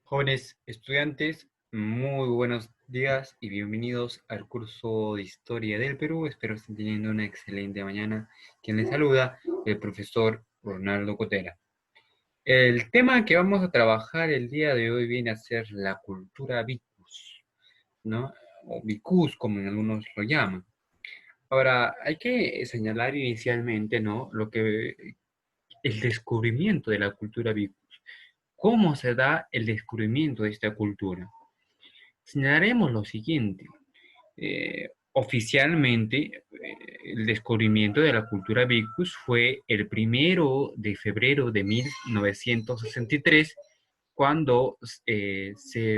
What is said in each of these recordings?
Jóvenes estudiantes, muy buenos días y bienvenidos al curso de Historia del Perú. Espero estén teniendo una excelente mañana. Quien les saluda, el profesor Ronaldo Cotera. El tema que vamos a trabajar el día de hoy viene a ser la cultura vicus, ¿no? O vicus, como en algunos lo llaman. Ahora, hay que señalar inicialmente, ¿no? El descubrimiento de la cultura vicus. ¿Cómo se da el descubrimiento de esta cultura? Señalaremos lo siguiente. Oficialmente, el descubrimiento de la cultura vicus fue el 1 de febrero de 1963, cuando se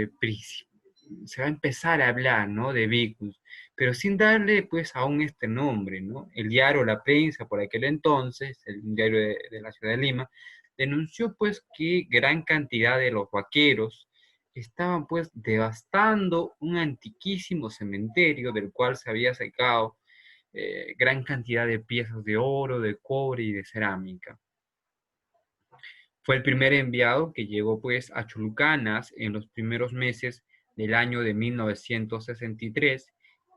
va a empezar a hablar, ¿no?, de vicus, pero sin darle pues aún este nombre, ¿no? El diario La Prensa, por aquel entonces, el diario de la ciudad de Lima, denunció pues que gran cantidad de los vaqueros estaban pues devastando un antiquísimo cementerio del cual se había sacado gran cantidad de piezas de oro, de cobre y de cerámica. Fue el primer enviado que llegó pues a Chulucanas en los primeros meses del año de 1963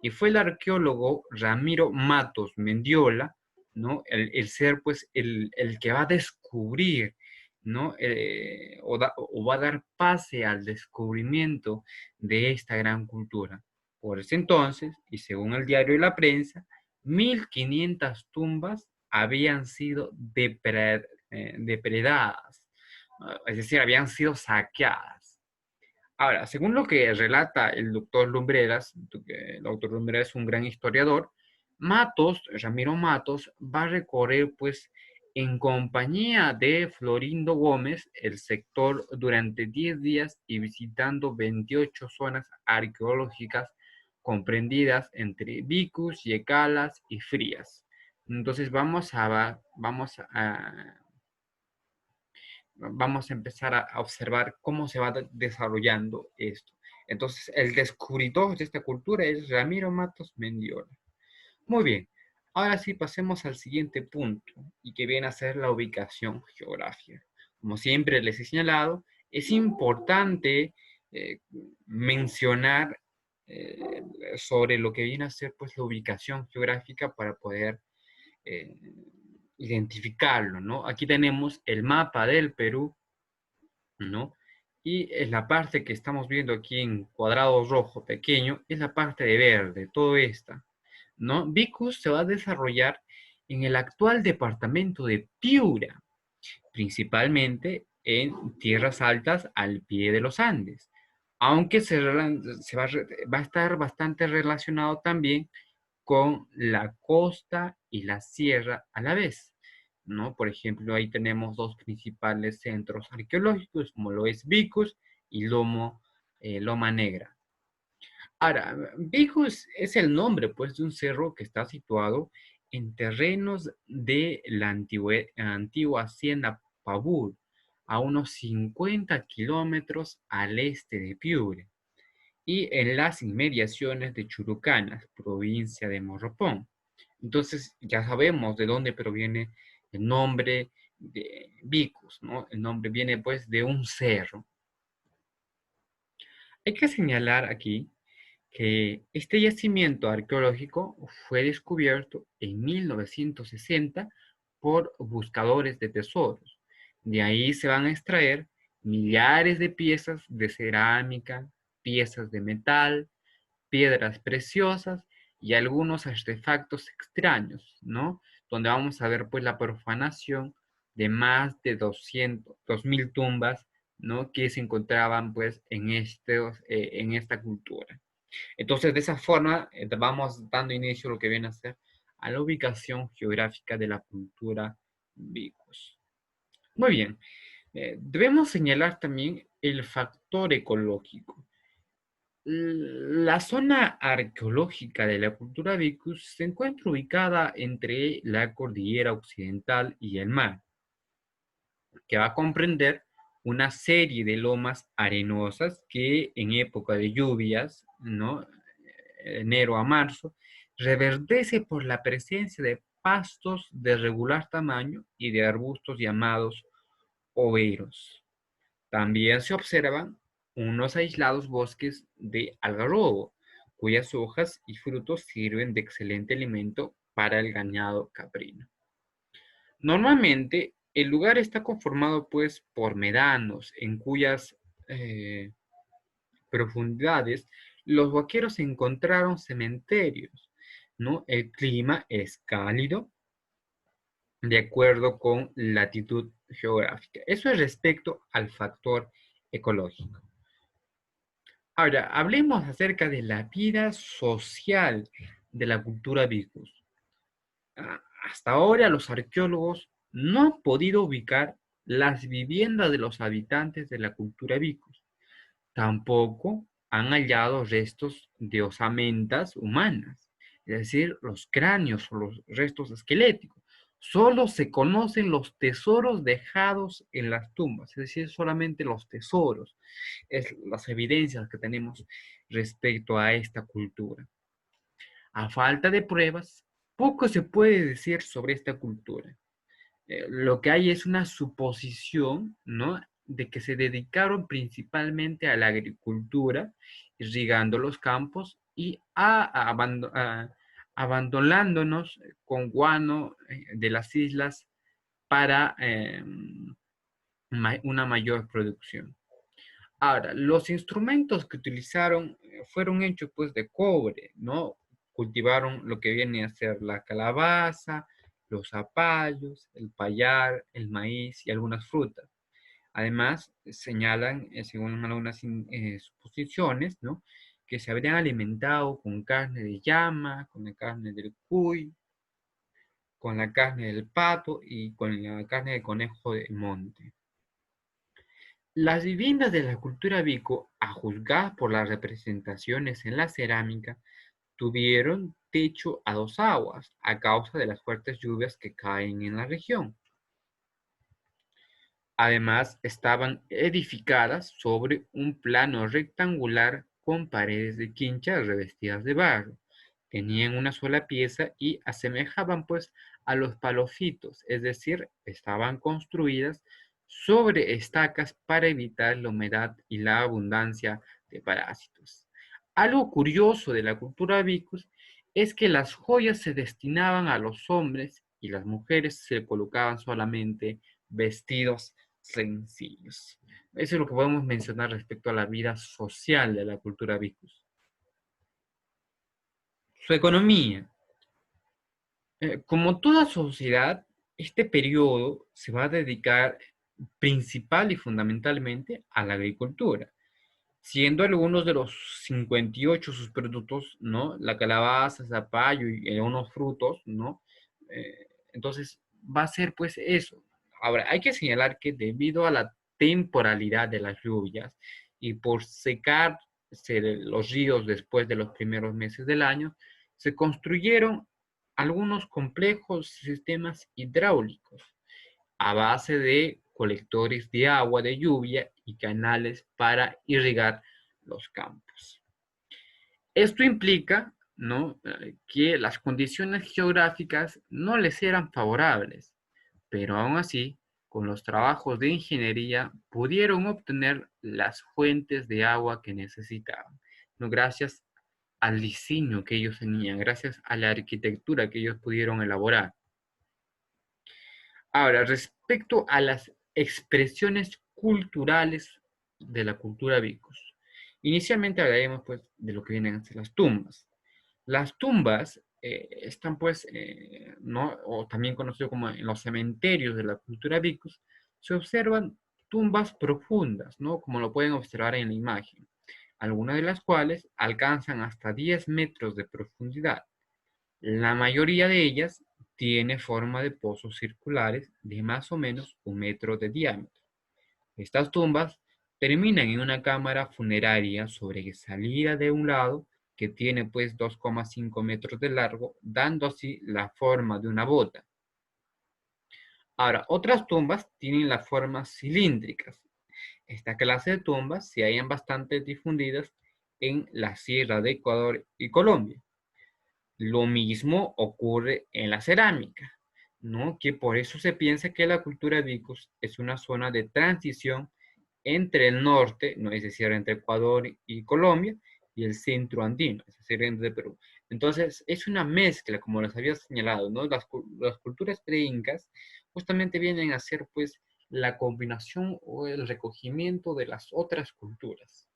y fue el arqueólogo Ramiro Matos Mendiola, ¿no? El ser pues el que va a descubrir, ¿no? O va a dar pase al descubrimiento de esta gran cultura. Por ese entonces, y según el diario de la prensa, 1500 tumbas habían sido depredadas, es decir, habían sido saqueadas. Ahora, según lo que relata el doctor Lumbreras, el doctor Lumbreras es un gran historiador, Ramiro Matos, va a recorrer pues en compañía de Florindo Gómez el sector durante 10 días y visitando 28 zonas arqueológicas comprendidas entre Vicus, Yecalas y Frías. Entonces vamos a empezar a observar cómo se va desarrollando esto. Entonces, el descubridor de esta cultura es Ramiro Matos Mendiola. Muy bien, ahora sí pasemos al siguiente punto, y que viene a ser la ubicación geográfica. Como siempre les he señalado, es importante eh, mencionar eh, sobre lo que viene a ser pues la ubicación geográfica para poder eh, identificarlo, ¿no? Aquí tenemos el mapa del Perú, ¿no? Y es la parte que estamos viendo aquí en cuadrado rojo pequeño, es la parte de verde, todo esta, ¿no? Vicus se va a desarrollar en el actual departamento de Piura, principalmente en tierras altas al pie de los Andes, aunque va a estar bastante relacionado también con la costa y la sierra a la vez, ¿no? Por ejemplo, ahí tenemos dos principales centros arqueológicos, como lo es Vicus y Loma Negra. Ahora, Vicus es el nombre, pues, de un cerro que está situado en terrenos de la antigua hacienda Pavul, a unos 50 kilómetros al este de Piure y en las inmediaciones de Churucanas, provincia de Morropón. Entonces ya sabemos de dónde proviene el nombre de Vicus, ¿no? El nombre viene pues de un cerro. Hay que señalar aquí que este yacimiento arqueológico fue descubierto en 1960 por buscadores de tesoros. De ahí se van a extraer millares de piezas de cerámica, piezas de metal, piedras preciosas y algunos artefactos extraños, ¿no? Donde vamos a ver pues la profanación de más de 2000 tumbas, ¿no? Que se encontraban pues en esta cultura. Entonces, de esa forma, vamos dando inicio a lo que viene a ser a la ubicación geográfica de la cultura vicus. Muy bien, debemos señalar también el factor ecológico. La zona arqueológica de la cultura vicus se encuentra ubicada entre la cordillera occidental y el mar, que va a comprender una serie de lomas arenosas que en época de lluvias, ¿no? Enero a marzo, reverdece por la presencia de pastos de regular tamaño y de arbustos llamados overos. También se observan unos aislados bosques de algarrobo, cuyas hojas y frutos sirven de excelente alimento para el ganado caprino. Normalmente, el lugar está conformado pues por médanos en cuyas eh, profundidades los vaqueros encontraron cementerios, ¿no? El clima es cálido de acuerdo con latitud geográfica. Eso es respecto al factor ecológico. Ahora, hablemos acerca de la vida social de la cultura Vicus. Hasta ahora los arqueólogos no han podido ubicar las viviendas de los habitantes de la cultura Vicus. Tampoco han hallado restos de osamentas humanas, es decir, los cráneos o los restos esqueléticos. Solo se conocen los tesoros dejados en las tumbas, es decir, solamente los tesoros, es las evidencias que tenemos respecto a esta cultura. A falta de pruebas, poco se puede decir sobre esta cultura. Lo que hay es una suposición, ¿no? De que se dedicaron principalmente a la agricultura, irrigando los campos y abandonándonos con guano de las islas para una mayor producción. Ahora, los instrumentos que utilizaron fueron hechos pues de cobre, ¿no? Cultivaron lo que viene a ser la calabaza, los zapallos, el payar, el maíz y algunas frutas. Además, señalan, según algunas suposiciones, ¿no? Que se habrían alimentado con carne de llama, con la carne del cuy, con la carne del pato y con la carne de conejo del monte. Las viviendas de la cultura Vico, a juzgar por las representaciones en la cerámica, tuvieron techo a dos aguas a causa de las fuertes lluvias que caen en la región. Además, estaban edificadas sobre un plano rectangular con paredes de quincha revestidas de barro. Tenían una sola pieza y asemejaban pues a los palofitos, es decir, estaban construidas sobre estacas para evitar la humedad y la abundancia de parásitos. Algo curioso de la cultura vicus es que las joyas se destinaban a los hombres y las mujeres se colocaban solamente vestidos sencillos. Eso es lo que podemos mencionar respecto a la vida social de la cultura vicus. Su economía. Como toda sociedad, este periodo se va a dedicar principal y fundamentalmente a la agricultura, siendo algunos de los 58 sus productos, ¿no? La calabaza, zapallo y algunos frutos, ¿no? Entonces, va a ser pues eso. Ahora, hay que señalar que debido a la temporalidad de las lluvias y por secarse los ríos después de los primeros meses del año, se construyeron algunos complejos sistemas hidráulicos a base de colectores de agua de lluvia y canales para irrigar los campos. Esto implica, ¿no? Que las condiciones geográficas no les eran favorables, pero aún así, con los trabajos de ingeniería pudieron obtener las fuentes de agua que necesitaban, ¿no? Gracias al diseño que ellos tenían, gracias a la arquitectura que ellos pudieron elaborar. Ahora, respecto a las expresiones culturales de la cultura vicus. Inicialmente hablaremos pues de lo que vienen a ser las tumbas. Las tumbas están pues, ¿no? O también conocido como en los cementerios de la cultura vicus, se observan tumbas profundas, ¿no? Como lo pueden observar en la imagen, algunas de las cuales alcanzan hasta 10 metros de profundidad. La mayoría de ellas tiene forma de pozos circulares de más o menos 1 metro de diámetro. Estas tumbas terminan en una cámara funeraria sobresalida de un lado que tiene pues 2,5 metros de largo, dando así la forma de una bota. Ahora, otras tumbas tienen las formas cilíndricas. Esta clase de tumbas se hallan bastante difundidas en la Sierra de Ecuador y Colombia. Lo mismo ocurre en la cerámica, ¿no? Que por eso se piensa que la cultura vicus es una zona de transición entre el norte, ¿no? Es decir, entre Ecuador y Colombia, y el centro andino, es decir, entre Perú. Entonces, es una mezcla, como les había señalado, ¿no? Las culturas pre-incas justamente vienen a ser, pues, la combinación o el recogimiento de las otras culturas.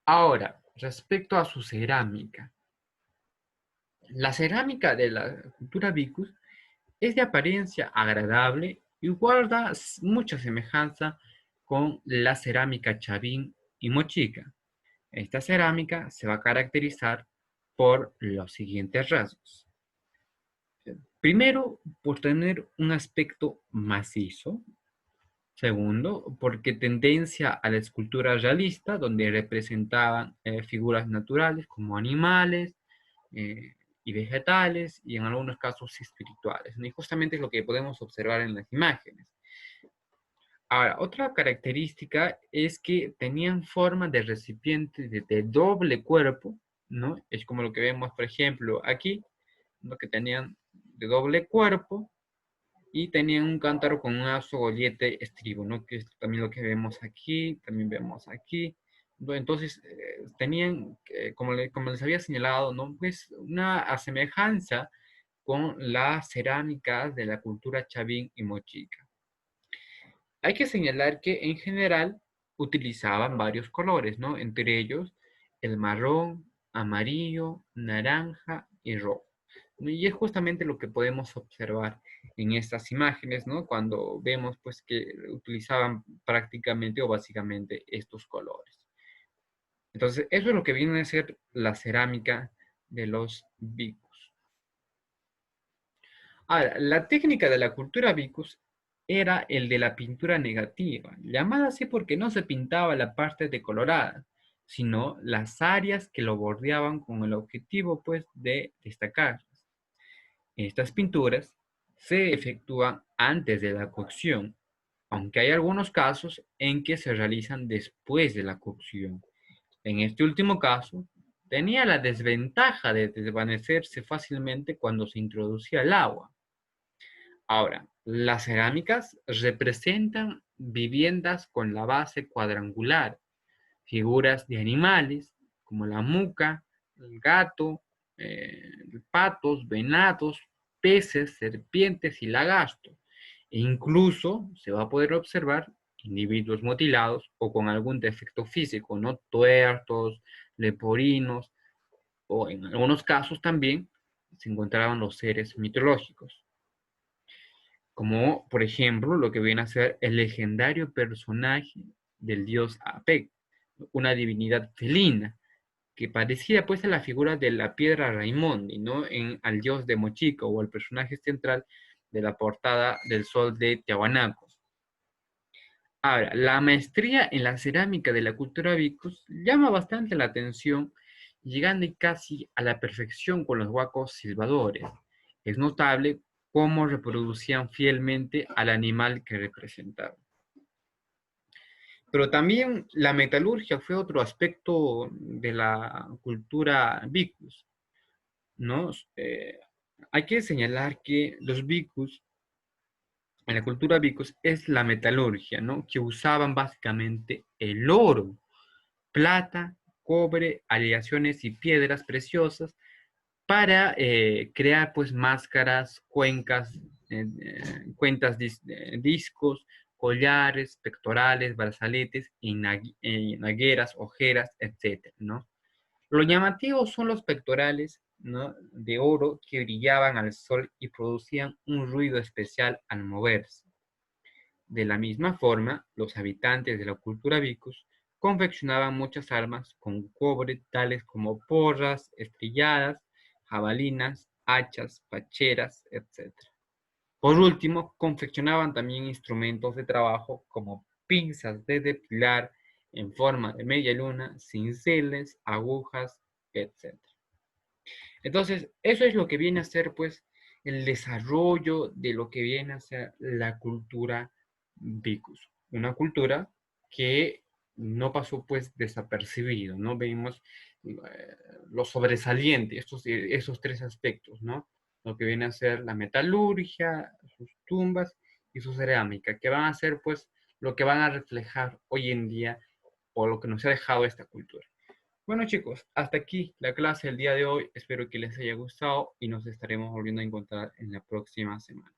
Ahora, respecto a su cerámica. La cerámica de la cultura vicus es de apariencia agradable y guarda mucha semejanza con la cerámica chavín y mochica. Esta cerámica se va a caracterizar por los siguientes rasgos. Primero, por tener un aspecto macizo. Segundo, porque tendencia a la escultura realista, donde representaban figuras naturales como animales eh, y vegetales, y en algunos casos espirituales, ¿no? Y justamente es lo que podemos observar en las imágenes. Ahora, otra característica es que tenían forma de recipiente de doble cuerpo, ¿no? Es como lo que vemos, por ejemplo, aquí, ¿no? Que tenían de doble cuerpo y tenían un cántaro con un gollete estribo, ¿no? Que es también lo que vemos aquí, también vemos aquí. ¿No? Entonces, tenían, como les había señalado, ¿no? Pues una asemejanza con las cerámicas de la cultura chavín y mochica. Hay que señalar que en general utilizaban varios colores, ¿no? Entre ellos el marrón, amarillo, naranja y rojo. ¿No? Y es justamente lo que podemos observar en estas imágenes, ¿no? Cuando vemos pues que utilizaban prácticamente o básicamente estos colores. Entonces, eso es lo que viene a ser la cerámica de los vicus. Ahora, la técnica de la cultura vicus era el de la pintura negativa, llamada así porque no se pintaba la parte decolorada, sino las áreas que lo bordeaban con el objetivo, pues, de destacarlas. Estas pinturas se efectúan antes de la cocción, aunque hay algunos casos en que se realizan después de la cocción. En este último caso, tenía la desventaja de desvanecerse fácilmente cuando se introducía el agua. Ahora, las cerámicas representan viviendas con la base cuadrangular, figuras de animales como la muca, el gato, patos, venados, peces, serpientes y lagartos. E incluso se va a poder observar individuos mutilados o con algún defecto físico, ¿no? Tuertos, leporinos, o en algunos casos también se encontraban los seres mitológicos, como por ejemplo lo que viene a ser el legendario personaje del dios Apec, una divinidad felina, que parecía pues a la figura de la piedra Raimondi, ¿no? Al dios de Mochica o el personaje central de la portada del sol de Tiahuanaco. Ahora, la maestría en la cerámica de la cultura vicus llama bastante la atención, llegando casi a la perfección con los huacos silbadores. Es notable cómo reproducían fielmente al animal que representaban. Pero también la metalurgia fue otro aspecto de la cultura vicus, ¿no? Hay que señalar que los vicus, en la cultura vicus, es la metalurgia, ¿no? Que usaban básicamente el oro, plata, cobre, aleaciones y piedras preciosas para crear pues máscaras, cuencas, discos, collares, pectorales, brazaletes, nagueras, ojeras, etcétera, ¿no? Lo llamativo son los pectorales, ¿no? De oro que brillaban al sol y producían un ruido especial al moverse. De la misma forma, los habitantes de la cultura vicus confeccionaban muchas armas con cobre, tales como porras, estrilladas, jabalinas, hachas, pacheras, etc. Por último, confeccionaban también instrumentos de trabajo como pinzas de depilar en forma de media luna, cinceles, agujas, etc. Entonces, eso es lo que viene a ser, pues, el desarrollo de lo que viene a ser la cultura vicus. Una cultura que no pasó, pues, desapercibido, ¿no? Vemos lo sobresaliente, esos tres aspectos, ¿no? Lo que viene a ser la metalurgia, sus tumbas y su cerámica, que van a ser, pues, lo que van a reflejar hoy en día o lo que nos ha dejado esta cultura. Bueno chicos, hasta aquí la clase del día de hoy. Espero que les haya gustado y nos estaremos volviendo a encontrar en la próxima semana.